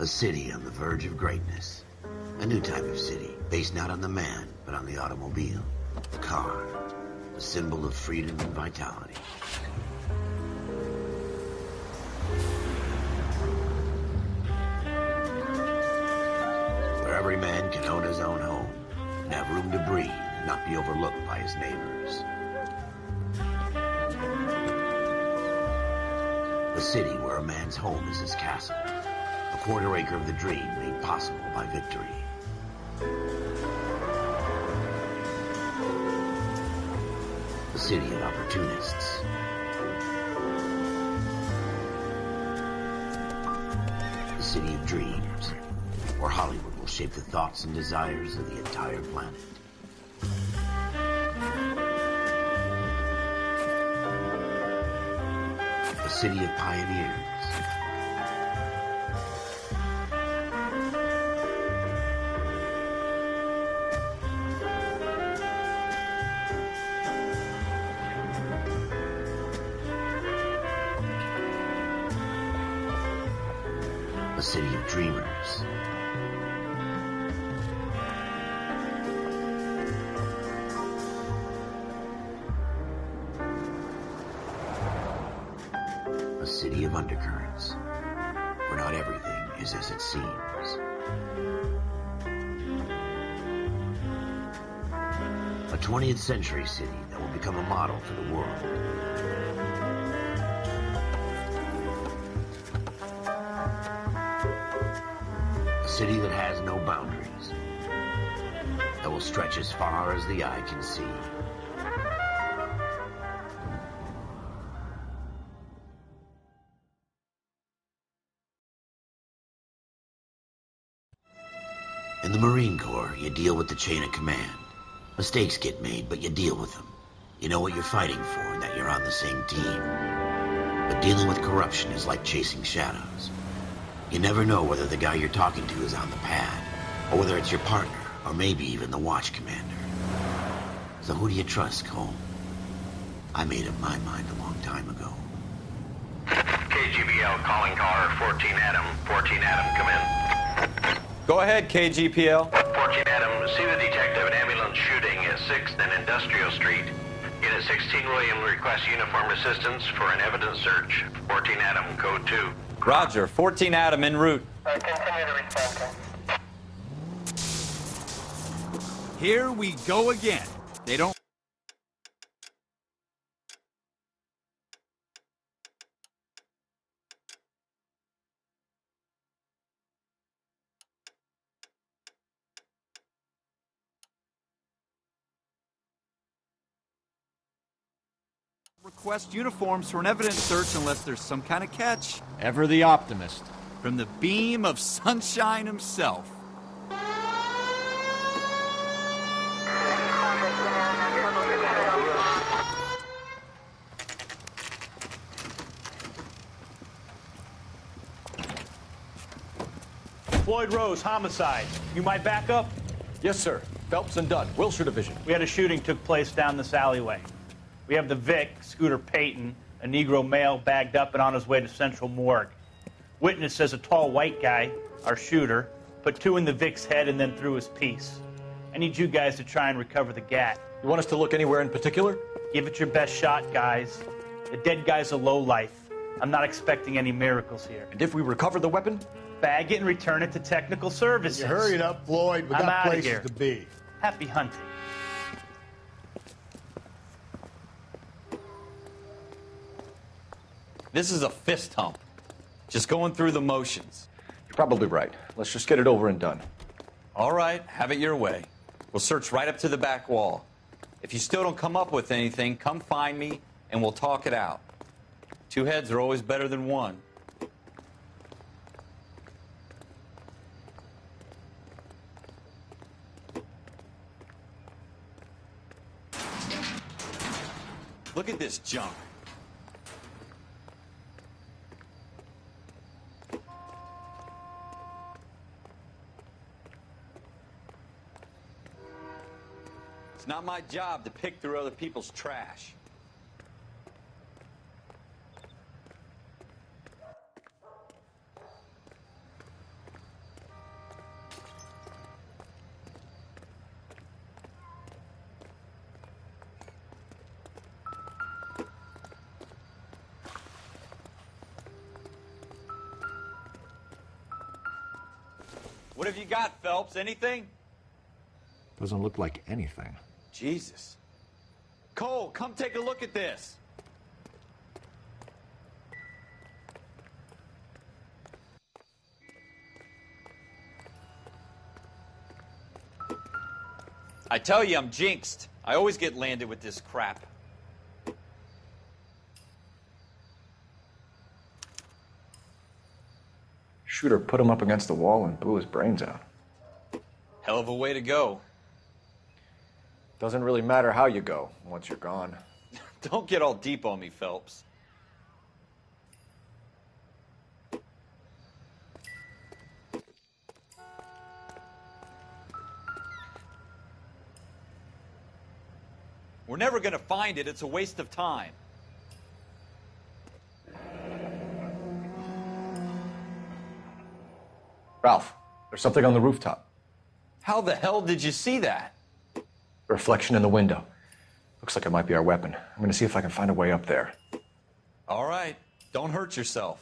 A city on the verge of greatness. A new type of city, based not on the man, but on the automobile. The car. The symbol of freedom and vitality. Where every man can own his own home, and have room to breathe, and not be overlooked by his neighbors. A city where a man's home is his castle. A quarter acre of the dream made possible by victory. A city of opportunists. A city of dreams, where Hollywood will shape the thoughts and desires of the entire planet. A city of pioneers. A city of dreamers. A city of undercurrents, where not everything is as it seems. A 20th century city that will become a model for the world. A city that has no boundaries, that will stretch as far as the eye can see. In the Marine Corps, you deal with the chain of command. Mistakes get made, but you deal with them. You know what you're fighting for and that you're on the same team. But dealing with corruption is like chasing shadows. You never know whether the guy you're talking to is on the pad, or whether it's your partner, or maybe even the watch commander. So who do you trust, Cole? I made up my mind a long time ago. KGBL calling caller 14 Adam. 14 Adam, come in. Go ahead, KGPL. 14 Adam, see the detective, an ambulance shooting at 6th and Industrial Street. Unit 16 William requests uniform assistance for an evidence search. 14 Adam, code 2. Roger, 14 Adam en route. Continue to respond. Here we go again. They don't... request uniforms for an evidence search unless there's some kind of catch. Ever the optimist. From the beam of sunshine himself. Floyd Rose, homicide. You might back up? Yes, sir. Phelps and Dunn, Wilshire Division. We had a shooting took place down this alleyway. We have the Vic, Scooter Payton, a Negro male bagged up and on his way to Central Morgue. Witness says a tall white guy, our shooter, put 2 in the Vic's head and then threw his piece. I need you guys to try and recover the gat. You want us to look anywhere in particular? Give it your best shot, guys. The dead guy's a lowlife. I'm not expecting any miracles here. And if we recover the weapon? Bag it and return it to technical services. You hurry it up, Floyd. We I'm got outta places here. to be. Happy hunting. This is a fist hump. Just going through the motions. You're probably right. Let's just get it over and done. All right, have it your way. We'll search right up to the back wall. If you still don't come up with anything, come find me and we'll talk it out. 2 heads are always better than 1. Look at this junk. It's not my job to pick through other people's trash. What have you got, Phelps? Anything? Doesn't look like anything. Jesus. Cole, come take a look at this. I tell you, I'm jinxed. I always get landed with this crap. Shooter put him up against the wall and blew his brains out. Hell of a way to go. Doesn't really matter how you go once you're gone. Don't get all deep on me, Phelps. We're never going to find it. It's a waste of time. Ralph, there's something on the rooftop. How the hell did you see that? A reflection in the window. Looks like it might be our weapon. I'm going to see if I can find a way up there. All right. Don't hurt yourself.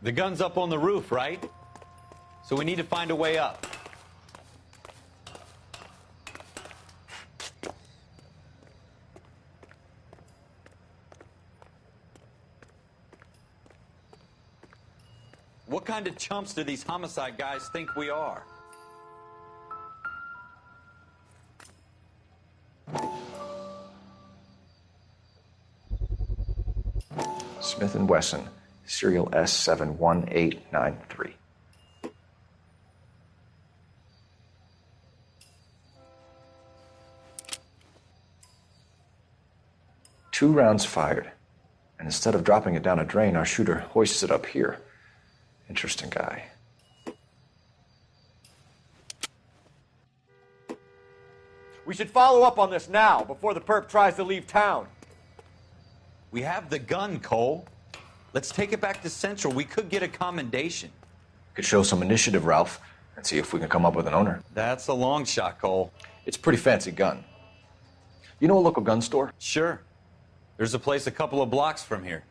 The gun's up on the roof, right? So we need to find a way up. What kind of chumps do these homicide guys think we are? Smith & Wesson, serial S71893. Two rounds fired, and instead of dropping it down a drain, our shooter hoists it up here. Interesting guy. We should follow up on this now, before the perp tries to leave town. We have the gun, Cole. Let's take it back to Central. We could get a commendation. Could show some initiative, Ralph, and see if we can come up with an owner. That's a long shot, Cole. It's a pretty fancy gun. You know a local gun store? Sure. There's a place a couple of blocks from here.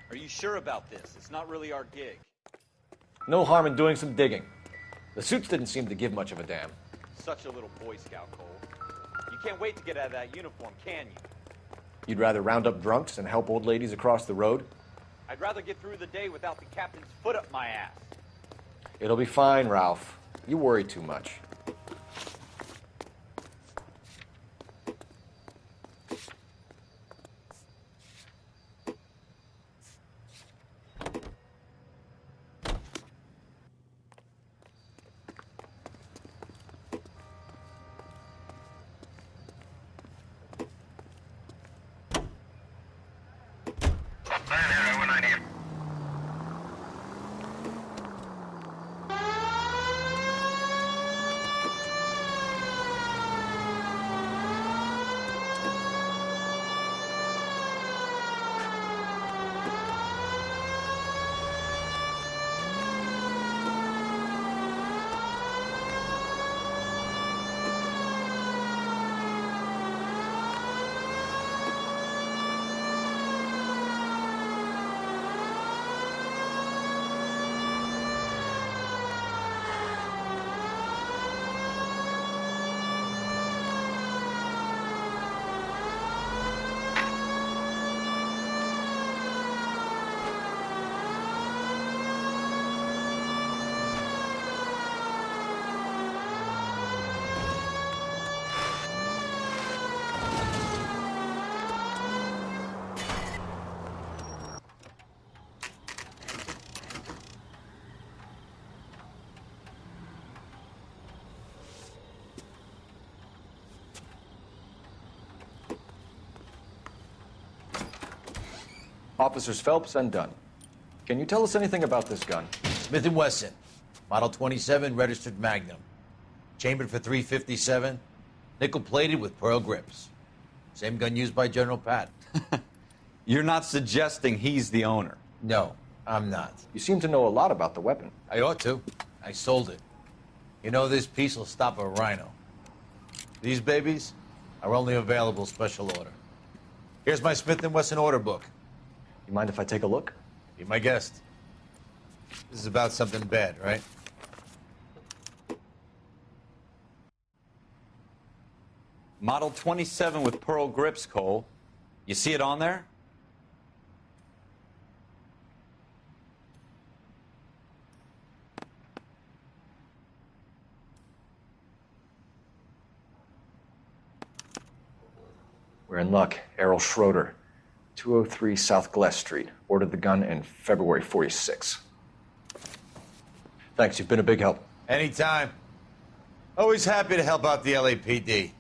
Are you sure about this? It's not really our gig. No harm in doing some digging. The suits didn't seem to give much of a damn. Such a little Boy Scout, Cole. You can't wait to get out of that uniform, can you? You'd rather round up drunks and help old ladies across the road? I'd rather get through the day without the captain's foot up my ass. It'll be fine, Ralph. You worry too much. Officers Phelps and Dunn. Can you tell us anything about this gun? Smith & Wesson, Model 27, registered Magnum. Chambered for .357, nickel-plated with pearl grips. Same gun used by General Pat. You're not suggesting he's the owner? No, I'm not. You seem to know a lot about the weapon. I ought to. I sold it. You know, this piece will stop a rhino. These babies are only available special order. Here's my Smith & Wesson order book. You mind if I take a look? Be my guest. This is about something bad, right? Model 27 with pearl grips, Cole. You see it on there? We're in luck. Errol Schroeder, 203 South Glass Street. Ordered the gun in February 46. Thanks, you've been a big help. Anytime. Always happy to help out the LAPD.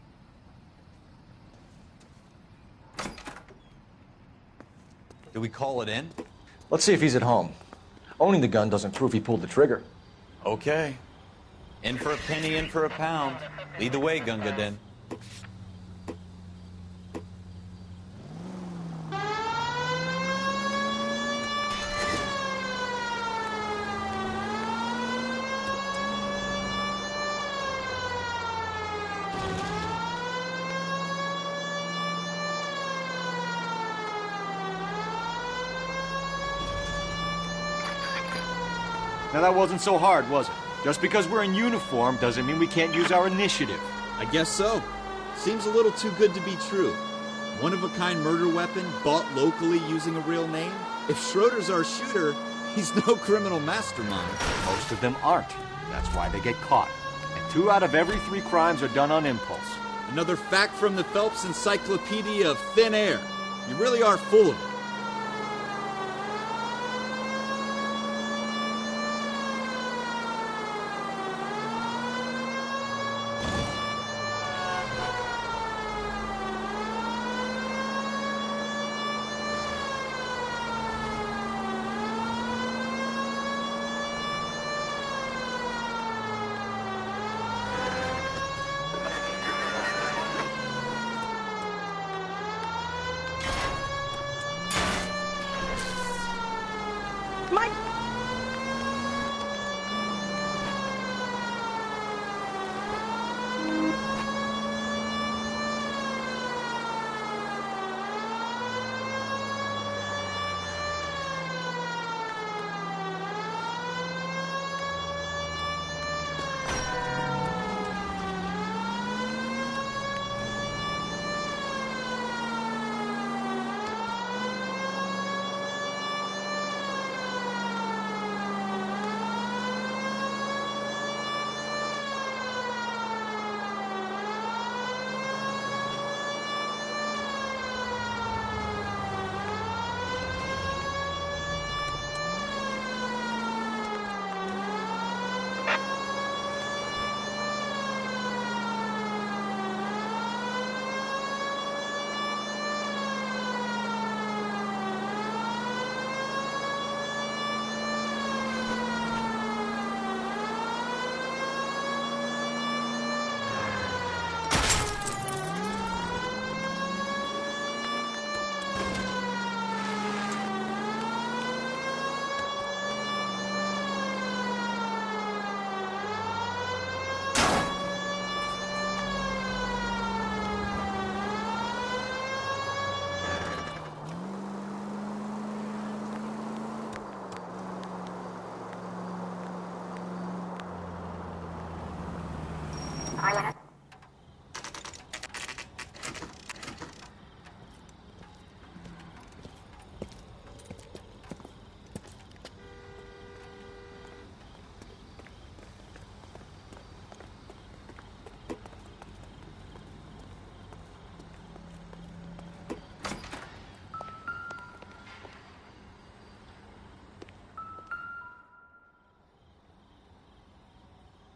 Do we call it in? Let's see if he's at home. Owning the gun doesn't prove he pulled the trigger. Okay. In for a penny, in for a pound. Lead the way, Gunga Din. Now that wasn't so hard, was it? Just because we're in uniform doesn't mean we can't use our initiative. I guess so. Seems a little too good to be true. One-of-a-kind murder weapon bought locally using a real name? If Schroeder's our shooter, he's no criminal mastermind. Most of them aren't. That's why they get caught. And 2 out of every 3 crimes are done on impulse. Another fact from the Phelps Encyclopedia of Thin Air. You really are full of it.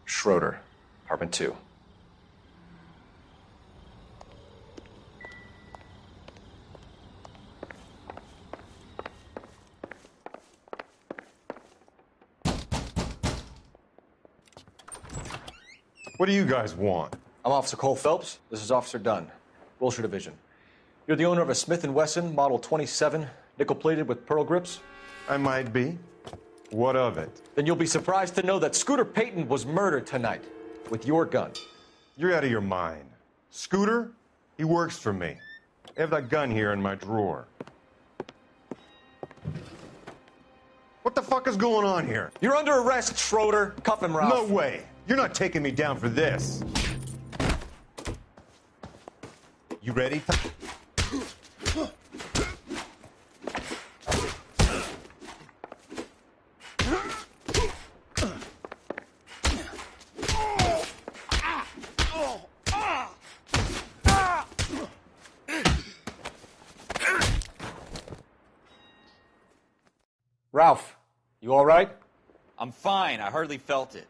Schroeder, apartment 2. What do you guys want? I'm Officer Cole Phelps. This is Officer Dunn, Wilshire Division. You're the owner of a Smith & Wesson Model 27, nickel-plated with pearl grips? I might be. What of it? Then you'll be surprised to know that Scooter Payton was murdered tonight with your gun. You're out of your mind. Scooter? He works for me. I have that gun here in my drawer. What the fuck is going on here? You're under arrest, Schroeder. Cuff him, Ralph. No way. You're not taking me down for this. You ready? Ralph, you all right? I'm fine. I hardly felt it.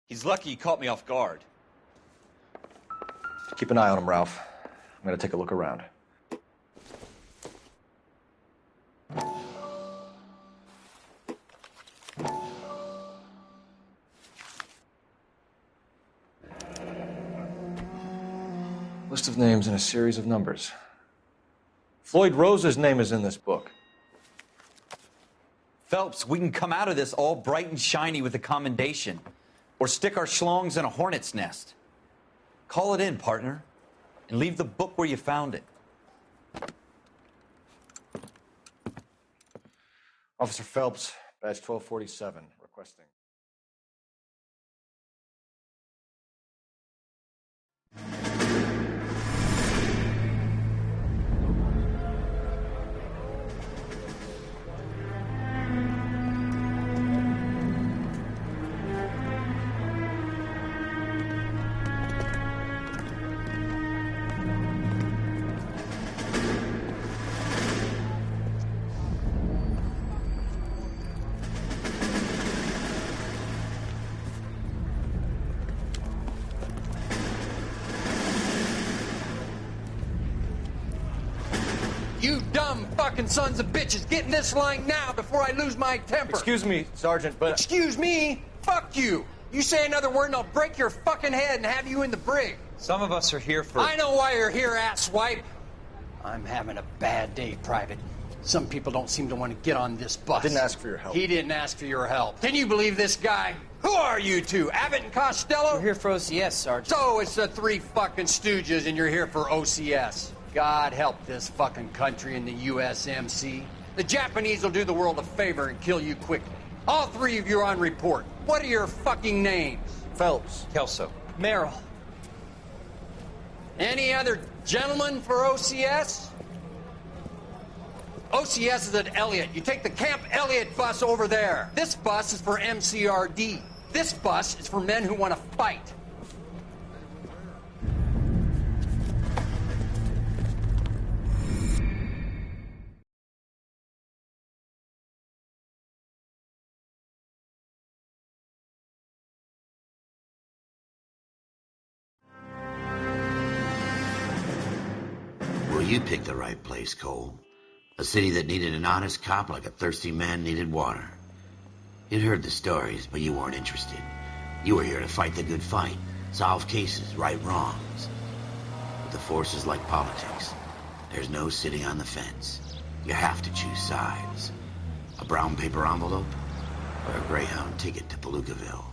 He's lucky he caught me off guard. Keep an eye on him, Ralph. I'm going to take a look around. List of names and a series of numbers. Floyd Rose's name is in this book. Phelps, we can come out of this all bright and shiny with a commendation. Or stick our schlongs in a hornet's nest. Call it in, partner. And leave the book where you found it. Officer Phelps, badge 1247, requesting. You dumb fucking sons of bitches, get in this line now before I lose my temper. Excuse me, Sergeant, but... Excuse me? Fuck you. You say another word and I'll break your fucking head and have you in the brig. Some of us are here for... I know why you're here, asswipe. I'm having a bad day, Private. Some people don't seem to want to get on this bus. Didn't ask for your help. He didn't ask for your help. Can you believe this guy? Who are you two? Abbott and Costello? We're here for OCS, Sergeant. So it's the three fucking stooges and you're here for OCS. God help this fucking country and the USMC. The Japanese will do the world a favor and kill you quickly. All three of you are on report. What are your fucking names? Phelps. Kelso. Merrill. Any other gentlemen for OCS? OCS is at Elliott. You take the Camp Elliott bus over there. This bus is for MCRD. This bus is for men who want to fight. Well, you picked the right place, Cole. A city that needed an honest cop like a thirsty man needed water. You'd heard the stories, but you weren't interested. You were here to fight the good fight, solve cases, right wrongs. But the force is like politics. There's no sitting on the fence. You have to choose sides. A brown paper envelope or a Greyhound ticket to Palookaville.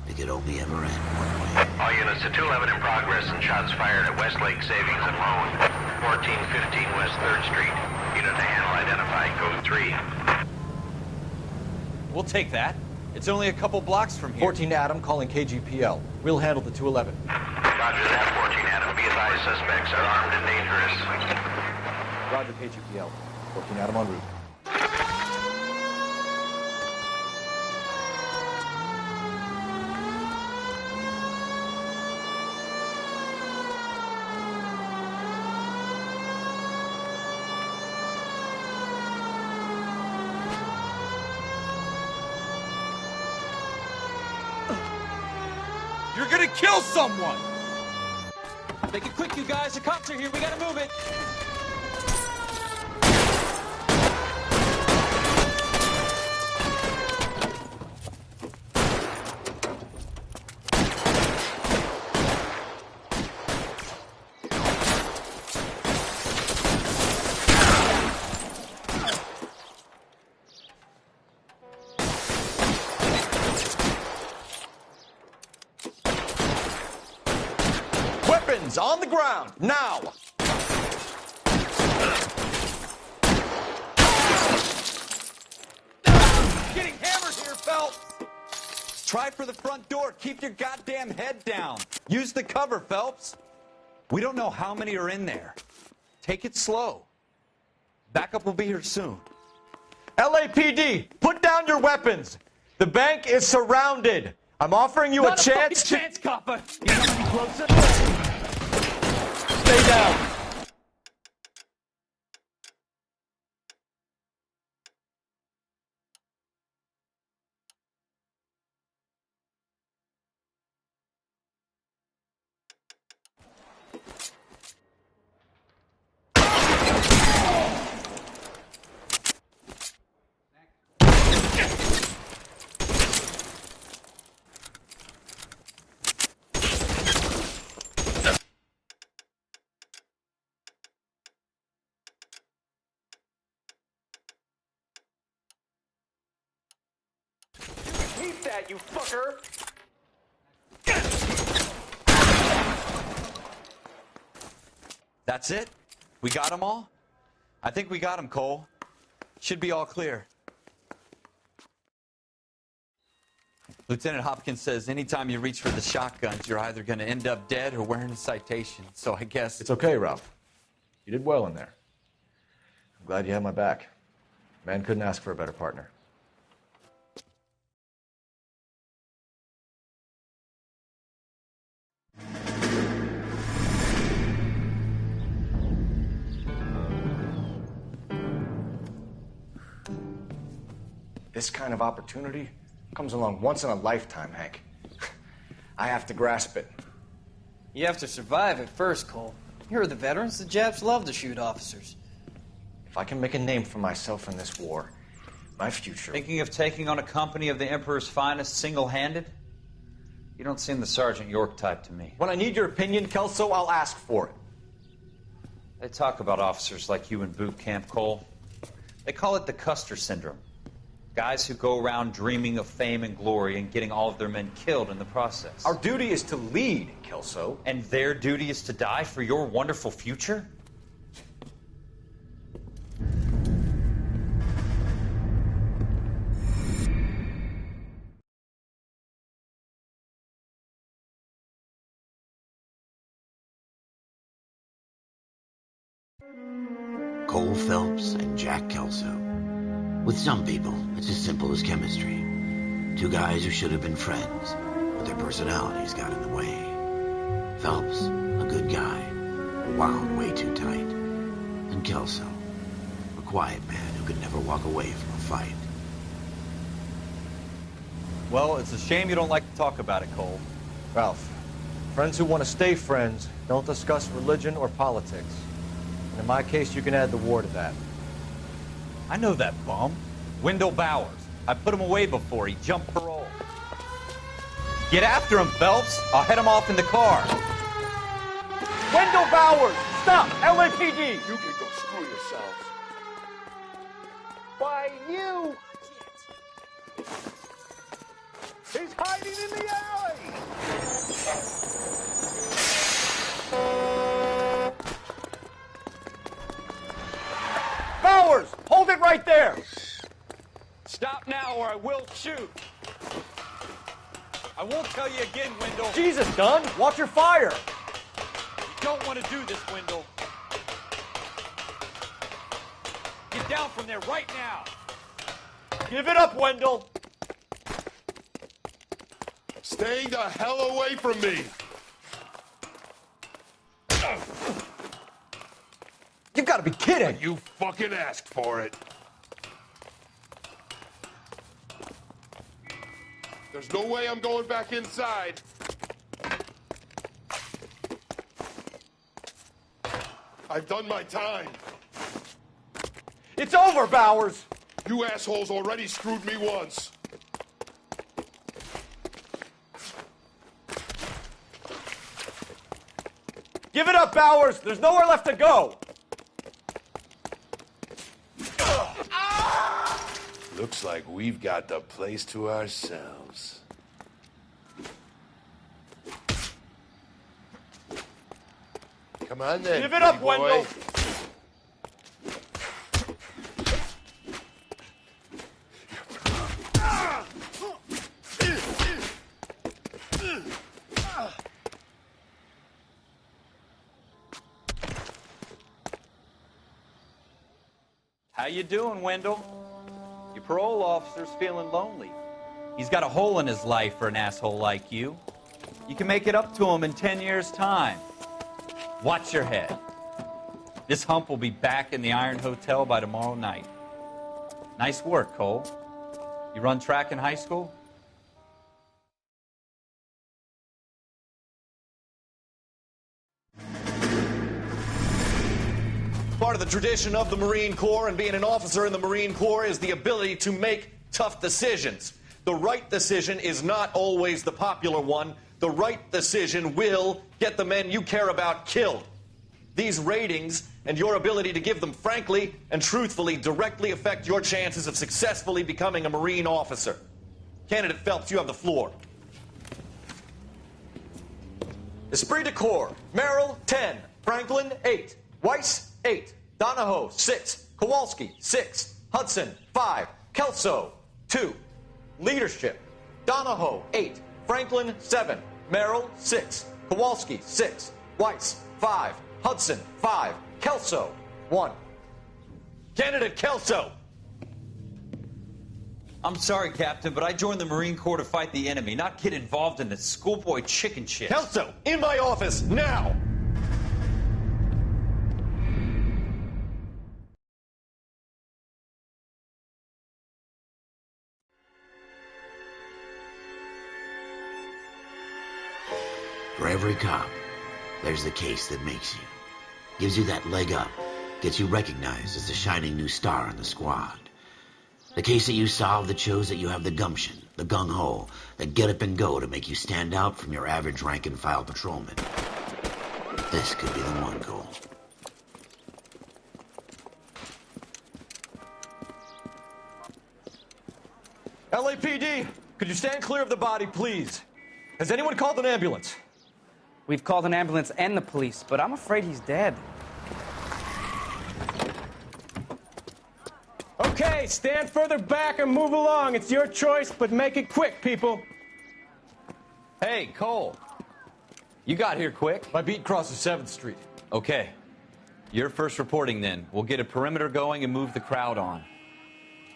It could only ever end one way. All units to 211 in progress and shots fired at Westlake Savings and Loan, 1415 West 3rd Street. Unit to handle identified, code 3. We'll take that. It's only a couple blocks from here. 14 Adam calling KGPL. We'll handle the 211. Roger that, 14 Adam. Be advised, suspects are armed and dangerous. Roger, KGPL. 14 Adam en route. You're gonna kill someone! Make it quick, you guys. The cops are here. We gotta move it. guns on the ground, now! Getting hammered here, Phelps! Try for the front door. Keep your goddamn head down. Use the cover, Phelps. We don't know how many are in there. Take it slow. Backup will be here soon. LAPD, put down your weapons. The bank is surrounded. I'm offering you Not a chance to... chance, copper. You come any closer? Stay down. Keep that, you fucker. That's it? We got them all? I think we got them, Cole. Should be all clear. Lieutenant Hopkins says anytime you reach for the shotguns, you're either going to end up dead or wearing a citation. So I guess... It's okay, Ralph. You did well in there. I'm glad you had my back. Man couldn't ask for a better partner. This kind of opportunity comes along once in a lifetime, Hank. I have to grasp it. You have to survive it first, Cole. Here are the veterans. The Japs love to shoot officers. If I can make a name for myself in this war, my future... Thinking of taking on a company of the Emperor's finest single-handed? You don't seem the Sergeant York type to me. When I need your opinion, Kelso, I'll ask for it. They talk about officers like you in boot camp, Cole. They call it the Custer syndrome. Guys who go around dreaming of fame and glory and getting all of their men killed in the process. Our duty is to lead, Kelso. And their duty is to die for your wonderful future? Cole Phelps and Jack Kelso. With some people, it's as simple as chemistry. Two guys who should have been friends, but their personalities got in the way. Phelps, a good guy, wound way too tight. And Kelso, a quiet man who could never walk away from a fight. Well, it's a shame you don't like to talk about it, Cole. Ralph, friends who want to stay friends don't discuss religion or politics. And in my case, you can add the war to that. I know that bum. Wendell Bowers. I put him away before. He jumped parole. Get after him, Phelps. I'll head him off in the car. Wendell Bowers! Stop! LAPD! You can go screw yourselves. Why, you! He's hiding in the alley! Bowers! Hold it right there! Stop now or I will shoot. I won't tell you again, Wendell. Jesus, Dunn! Watch your fire! You don't want to do this, Wendell. Get down from there right now. Give it up, Wendell! Stay the hell away from me! You've got to be kidding! You fucking asked for it. There's no way I'm going back inside. I've done my time. It's over, Bowers! You assholes already screwed me once. Give it up, Bowers! There's nowhere left to go! Looks like we've got the place to ourselves. Come on then. Give it up, pretty boy. Wendell. How you doing, Wendell? Your parole officer's feeling lonely. He's got a hole in his life for an asshole like you. You can make it up to him in 10 years' time. Watch your head. This hump will be back in the Iron Hotel by tomorrow night. Nice work, Cole. You run track in high school? Part of the tradition of the Marine Corps and being an officer in the Marine Corps is the ability to make tough decisions. The right decision is not always the popular one. The right decision will get the men you care about killed. These ratings and your ability to give them frankly and truthfully directly affect your chances of successfully becoming a Marine officer. Candidate Phelps, you have the floor. Esprit de Corps, Merrill, 10. Franklin, 8. Weiss, 8. Donahoe, 6. Kowalski, 6. Hudson, 5. Kelso, 2. Leadership, Donahoe, 8. Franklin, 7. Merrill, 6. Kowalski, 6. Weiss, 5. Hudson, 5. Kelso, 1. Candidate Kelso. I'm sorry, Captain, but I joined the Marine Corps to fight the enemy, not get involved in this schoolboy chicken shit. Kelso, in my office, now! For every cop, there's the case that makes you. Gives you that leg up. Gets you recognized as the shining new star in the squad. The case that you solve that shows that you have the gumption, the gung-ho, the get up and go to make you stand out from your average rank-and-file patrolman. This could be the one, Cole. LAPD, could you stand clear of the body, please? Has anyone called an ambulance? We've called an ambulance and the police, but I'm afraid he's dead. Okay, stand further back and move along. It's your choice, but make it quick, people. Hey, Cole. You got here quick. My beat crosses 7th Street. Okay. You're first reporting then. We'll get a perimeter going and move the crowd on.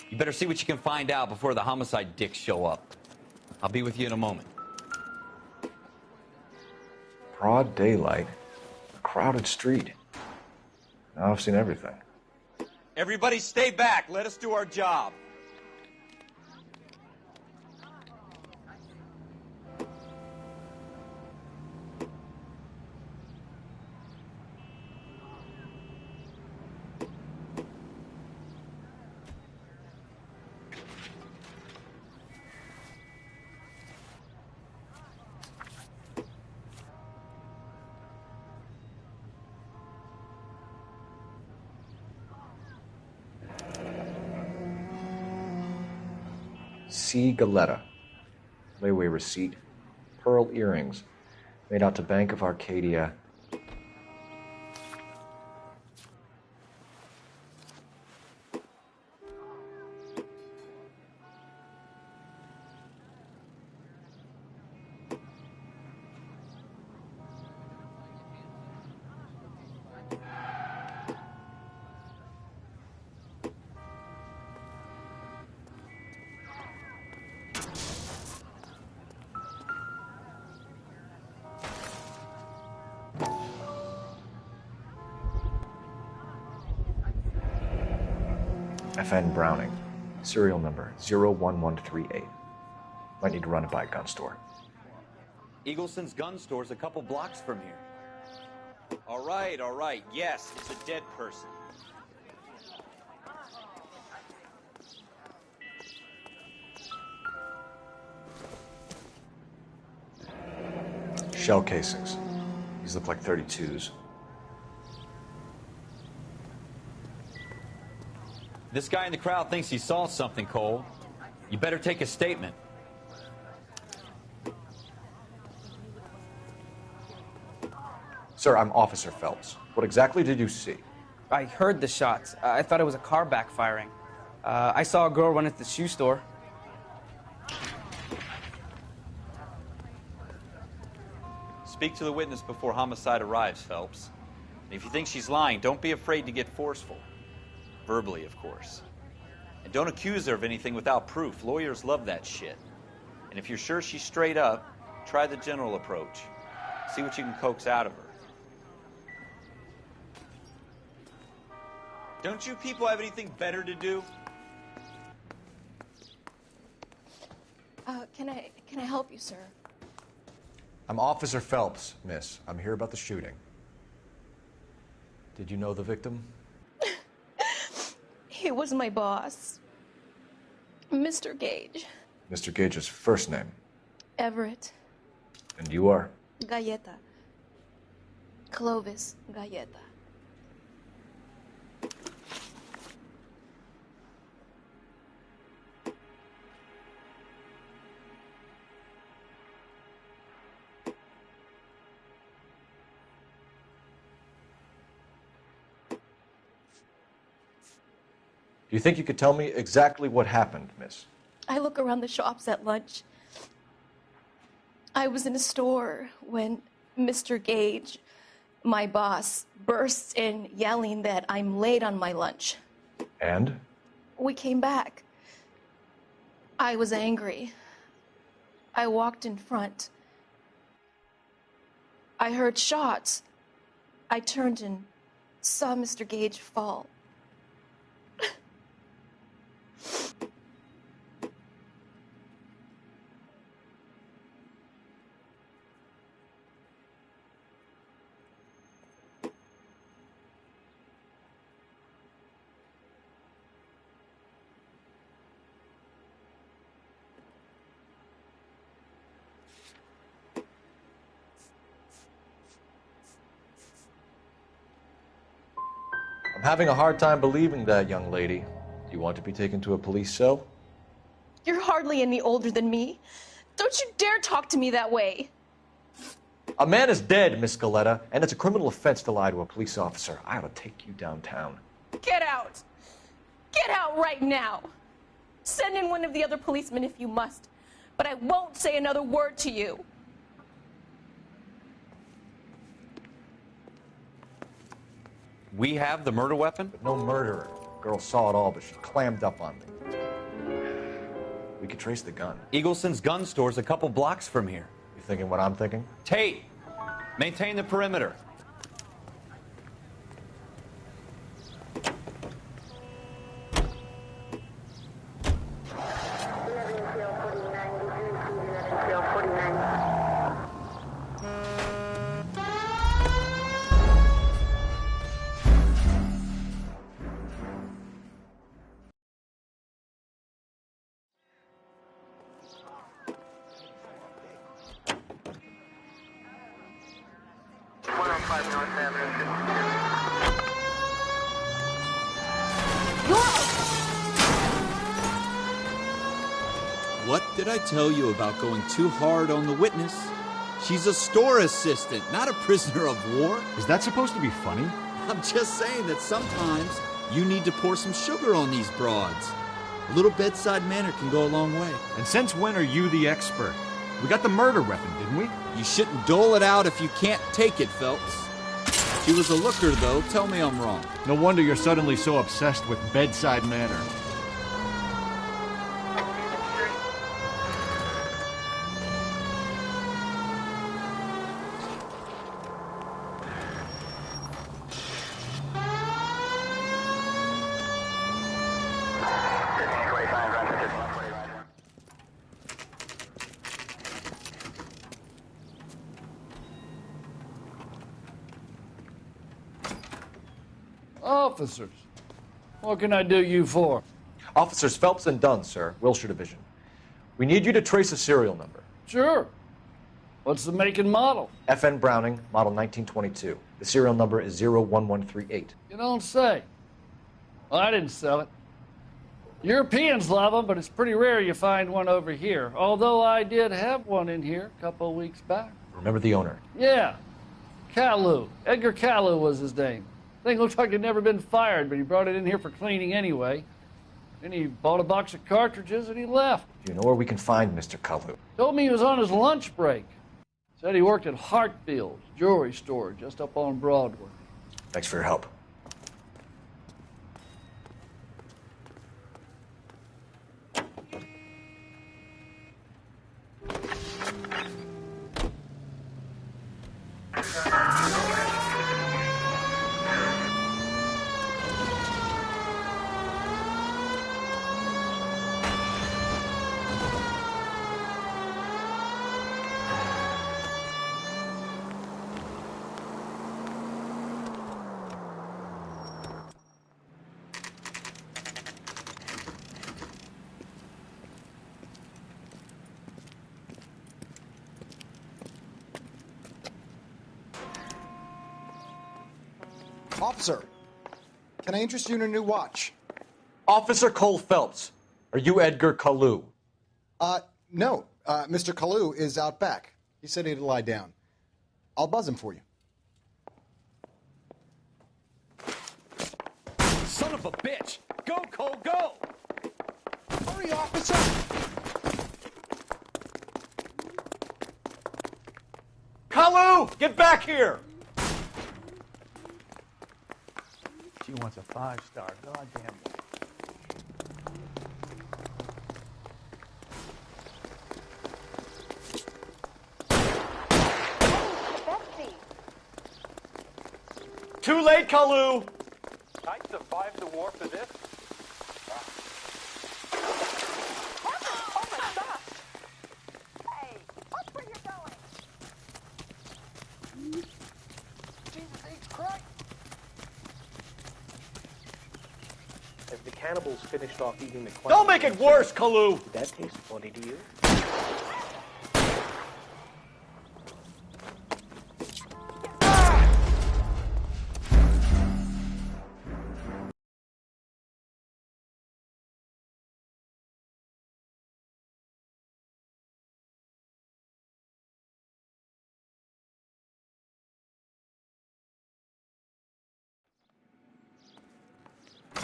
You better see what you can find out before the homicide dicks show up. I'll be with you in a moment. Broad daylight, a crowded street. Now I've seen everything. Everybody stay back. Let us do our job. C. Galetta. Layaway receipt. Pearl earrings. Made out to Bank of Arcadia. FN Browning. Serial number 01138. Might need to run it by a gun store. Eagleson's gun store's a couple blocks from here. All right. Yes, it's a dead person. Shell casings. These look like 32s. This guy in the crowd thinks he saw something, Cole. You better take a statement. Sir, I'm Officer Phelps. What exactly did you see? I heard the shots. I thought it was a car backfiring. I saw a girl run into the shoe store. Speak to the witness before homicide arrives, Phelps. And if you think she's lying, don't be afraid to get forceful. Verbally, of course. And don't accuse her of anything without proof. Lawyers love that shit. And if you're sure she's straight up, try the general approach. See what you can coax out of her. Don't you people have anything better to do? Can I help you, sir? I'm Officer Phelps, miss. I'm here about the shooting. Did you know the victim? He was my boss, Mr. Gage. Mr. Gage's first name. Everett. And you are? Galleta. Clovis Galleta. Do you think you could tell me exactly what happened, miss? I look around the shops at lunch. I was in a store when Mr. Gage, my boss, bursts in yelling that I'm late on my lunch. And? We came back. I was angry. I walked in front. I heard shots. I turned and saw Mr. Gage fall. I'm having a hard time believing that, young lady. Do you want to be taken to a police cell? You're hardly any older than me. Don't you dare talk to me that way. A man is dead, Miss Galleta, and it's a criminal offense to lie to a police officer. I ought to take you downtown. Get out. Get out right now. Send in one of the other policemen if you must, but I won't say another word to you. We have the murder weapon? But no murderer. Girl saw it all, but she clammed up on me. We could trace the gun. Eagleson's gun store's a couple blocks from here. You thinking what I'm thinking? Tate, maintain the perimeter. What did I tell you about going too hard on the witness? She's a store assistant, not a prisoner of war. Is that supposed to be funny? I'm just saying that sometimes you need to pour some sugar on these broads. A little bedside manner can go a long way. And since when are you the expert? We got the murder weapon, didn't we? You shouldn't dole it out if you can't take it, Phelps. She was a looker, though. Tell me I'm wrong. No wonder you're suddenly so obsessed with bedside manner. Officers, what can I do you for? Officers Phelps and Dunn, sir, Wilshire Division. We need you to trace a serial number. Sure. What's the make and model? FN Browning, model 1922. The serial number is 01138. You don't say. Well, I didn't sell it. Europeans love them, but it's pretty rare you find one over here. Although I did have one in here a couple of weeks back. Remember the owner? Yeah. Kalu. Edgar Kalu was his name. Thing looked like he'd never been fired, but he brought it in here for cleaning anyway. Then he bought a box of cartridges and he left. Do you know where we can find Mr. Kalu? Told me he was on his lunch break. Said he worked at Hartfield's jewelry store just up on Broadway. Thanks for your help. Officer, can I interest you in a new watch? Officer Cole Phelps, are you Edgar Kalu? No. Mr. Kalu is out back. He said he'd lie down. I'll buzz him for you. Son of a bitch! Go, Cole, go! Hurry, officer! Kalu, get back here! She wants a 5-star. Goddamn. Too late, Kalu! I survived the war for this? Oh my gosh! Hey, watch where you're going! Jesus H. Christ! As the cannibals finished off eating the Don't make it worse, Kalu! Did that taste funny to you?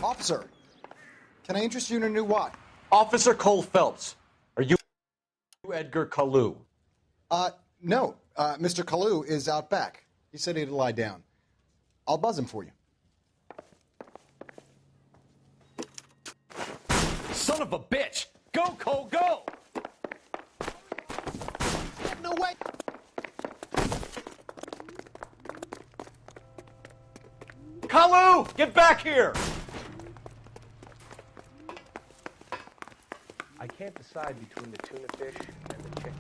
Officer, can I interest you in a new watch? Officer Cole Phelps, are you Edgar Kalu? No. Mr. Kalu is out back. He said he'd lie down. I'll buzz him for you. Son of a bitch! Go, Cole, go! No way! Kalu, get back here! I can't decide between the tuna fish and the chicken.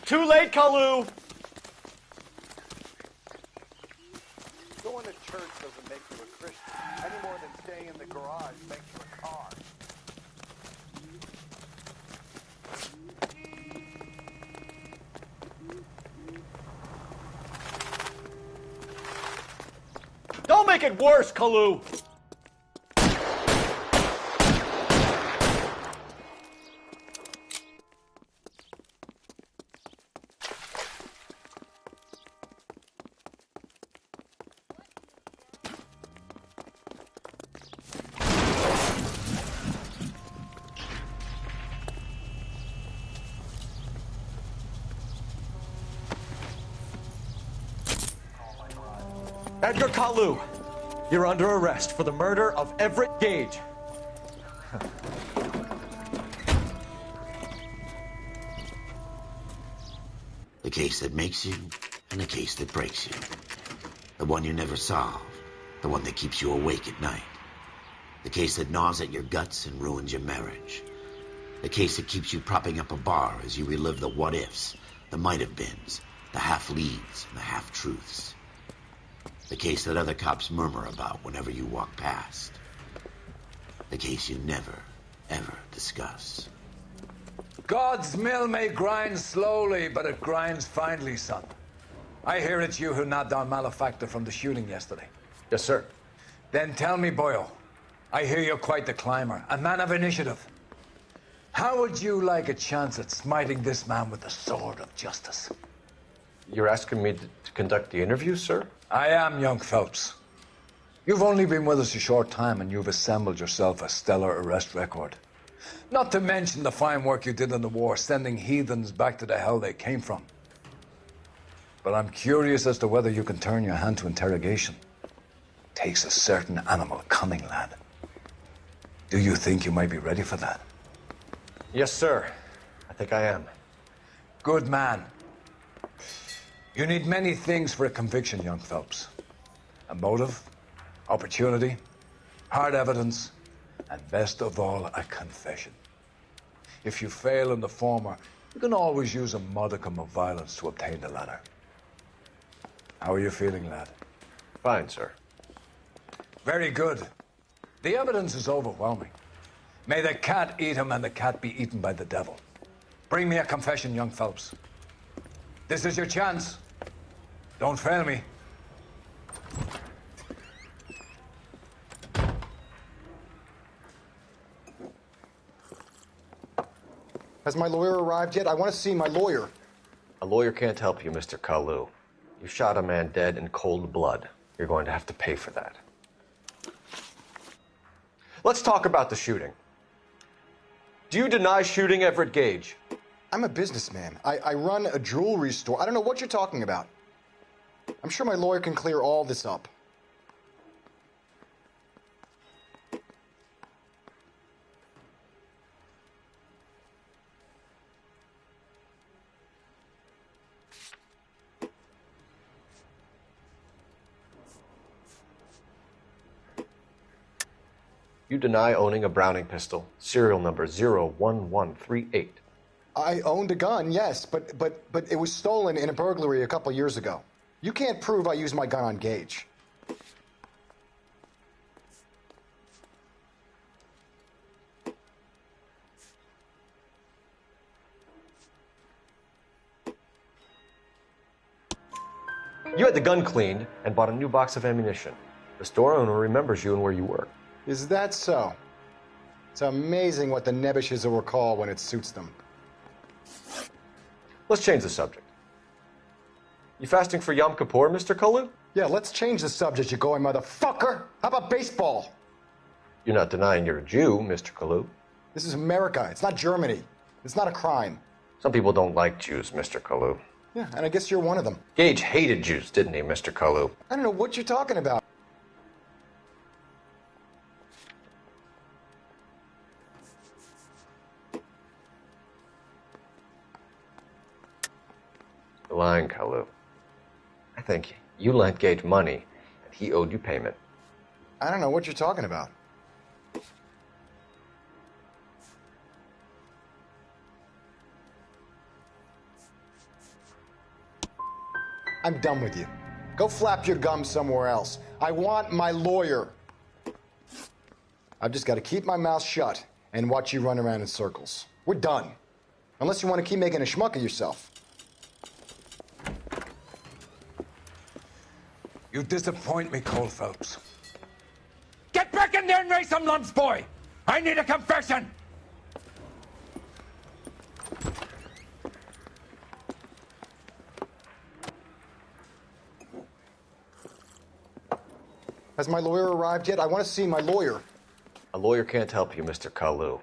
Too late, Kalu! Going to church doesn't make you a Christian, any more than staying in the garage makes you a car. Don't make it worse, Kalu! Edgar Kalu, you're under arrest for the murder of Everett Gage. The case that makes you and the case that breaks you. The one you never solve. The one that keeps you awake at night. The case that gnaws at your guts and ruins your marriage. The case that keeps you propping up a bar as you relive the what-ifs, the might-have-beens, the half-leads, and the half-truths. The case that other cops murmur about whenever you walk past. The case you never, ever discuss. God's mill may grind slowly, but it grinds finely, son. I hear it's you who knocked down Malefactor from the shooting yesterday. Yes, sir. Then tell me, boyo, I hear you're quite the climber, a man of initiative. How would you like a chance at smiting this man with the sword of justice? You're asking me to conduct the interview, sir? I am, young Phelps. You've only been with us a short time and you've assembled yourself a stellar arrest record. Not to mention the fine work you did in the war, sending heathens back to the hell they came from. But I'm curious as to whether you can turn your hand to interrogation. Takes a certain animal cunning, lad. Do you think you might be ready for that? Yes, sir. I think I am. Good man. You need many things for a conviction, young Phelps. A motive, opportunity, hard evidence, and best of all, a confession. If you fail in the former, you can always use a modicum of violence to obtain the latter. How are you feeling, lad? Fine, sir. Very good. The evidence is overwhelming. May the cat eat him and the cat be eaten by the devil. Bring me a confession, young Phelps. This is your chance. Don't fail me. Has my lawyer arrived yet? I want to see my lawyer. A lawyer can't help you, Mr. Kalu. You shot a man dead in cold blood. You're going to have to pay for that. Let's talk about the shooting. Do you deny shooting Everett Gage? I'm a businessman. I run a jewelry store. I don't know what you're talking about. I'm sure my lawyer can clear all this up. You deny owning a Browning pistol, serial number 01138. I owned a gun, yes, but it was stolen in a burglary a couple years ago. You can't prove I used my gun on Gage. You had the gun cleaned and bought a new box of ammunition. The store owner remembers you and where you work. Is that so? It's amazing what the nebbishes will recall when it suits them. Let's change the subject. You fasting for Yom Kippur, Mr. Kalu? Yeah, let's change the subject, you going motherfucker. How about baseball? You're not denying you're a Jew, Mr. Kalu. This is America. It's not Germany. It's not a crime. Some people don't like Jews, Mr. Kalu. Yeah, and I guess you're one of them. Gage hated Jews, didn't he, Mr. Kalu? I don't know what you're talking about. You're lying, Kalu. I think you lent Gage money, and he owed you payment. I don't know what you're talking about. I'm done with you. Go flap your gums somewhere else. I want my lawyer. I've just got to keep my mouth shut and watch you run around in circles. We're done. Unless you want to keep making a schmuck of yourself. You disappoint me, Cole Phelps. Get back in there and raise some lumps, boy! I need a confession! Has my lawyer arrived yet? I want to see my lawyer. A lawyer can't help you, Mr. Kalu.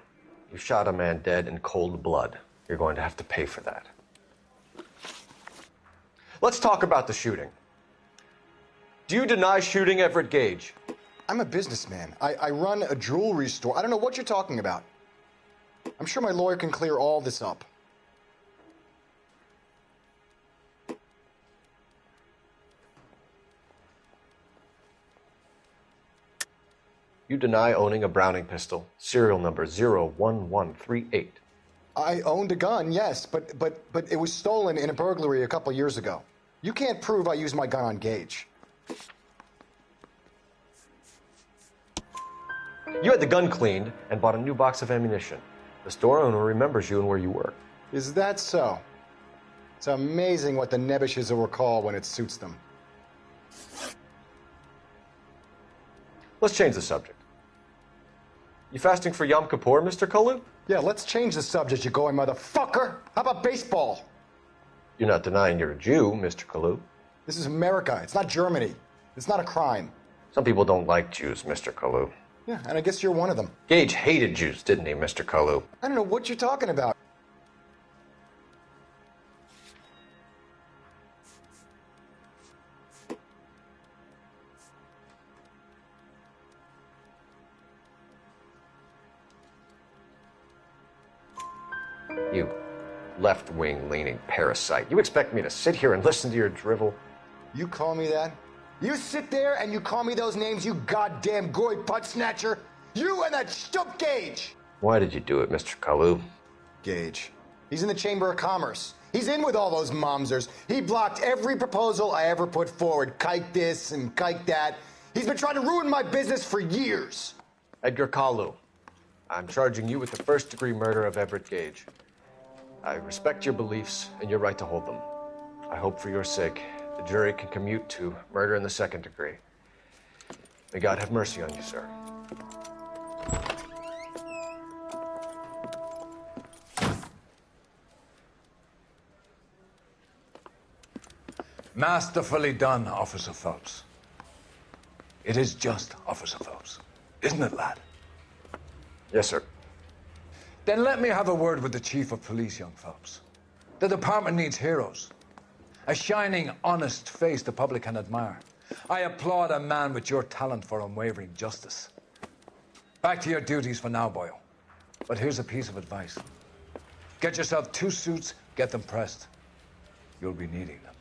You shot a man dead in cold blood. You're going to have to pay for that. Let's talk about the shooting. Do you deny shooting Everett Gage? I'm a businessman. I run a jewelry store. I don't know what you're talking about. I'm sure my lawyer can clear all this up. You deny owning a Browning pistol, serial number 01138. I owned a gun, yes, but it was stolen in a burglary a couple years ago. You can't prove I used my gun on Gage. You had the gun cleaned and bought a new box of ammunition. The store owner remembers you and where you work. Is that so? It's amazing what the nebbishes will recall when it suits them. Let's change the subject. You fasting for Yom Kippur, Mr. Kalu? Yeah, let's change the subject, you going motherfucker. How about baseball? You're not denying you're a Jew, Mr. Kalu. This is America. It's not Germany. It's not a crime. Some people don't like Jews, Mr. Kalu. Yeah, and I guess you're one of them. Gage hated Jews, didn't he, Mr. Kalu? I don't know what you're talking about. You left-wing leaning parasite. You expect me to sit here and listen to your drivel? You call me that? You sit there and you call me those names, you goddamn goy butt snatcher? You and that stup Gage! Why did you do it, Mr. Kalu? Gage. He's in the Chamber of Commerce. He's in with all those momsers. He blocked every proposal I ever put forward. Kike this and kike that. He's been trying to ruin my business for years. Edgar Kalu, I'm charging you with the first-degree murder of Everett Gage. I respect your beliefs and your right to hold them. I hope for your sake the jury can commute to murder in the second degree. May God have mercy on you, sir. Masterfully done, Officer Phelps. It is just, Officer Phelps. Isn't it, lad? Yes, sir. Then let me have a word with the Chief of Police, young Phelps. The department needs heroes. A shining, honest face the public can admire. I applaud a man with your talent for unwavering justice. Back to your duties for now, boyo. But here's a piece of advice. Get yourself 2 suits, get them pressed. You'll be needing them.